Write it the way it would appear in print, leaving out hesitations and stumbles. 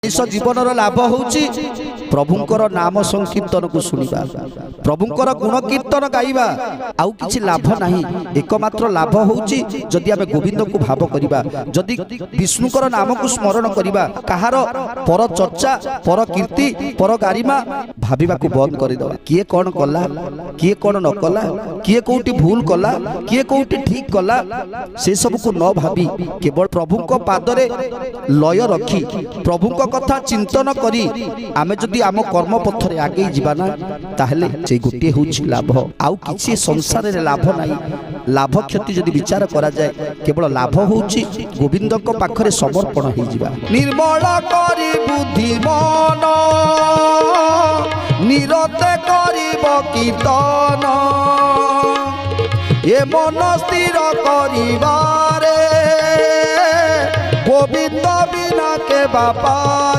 मनुष्य जीवन लाभ होउची प्रभुंकर नाम संकीर्तन को सुनिबा, प्रभुंकर गुण कीर्तन गाइबा, आउ किछि लाभ नाही। एकमात्र लाभ होउची जदि आमे गोविंद को भाव करिबा, जदि विष्णुकर नाम को स्मरण करिबा, कहार पर चर्चा पर कीर्ति पर गारिमा भाबिबा को बंद कर दवा। किए कौन कला, किए कौन न कला, किए कोउटी भूल कला, किए कोउटी ठीक कला, से सब को न भाबी केवल प्रभु को पादरे लय रखी प्रभु कथा चिंतन करी आमे जदि आम कर्म पथरे आगे जीवाना ताहले से गोटे होउछि लाभ। आउ किछि संसार रे लाभ नाही। लाभ क्षति जदि विचार करा जाए केवल लाभ होउछि गोविंद को पाखरे समर्पण हो जिबा। निर्मल करी बुद्धि मन निरते करिब कीर्तन, ए मन स्थिर करिबारे गोविंद बिना के बापा।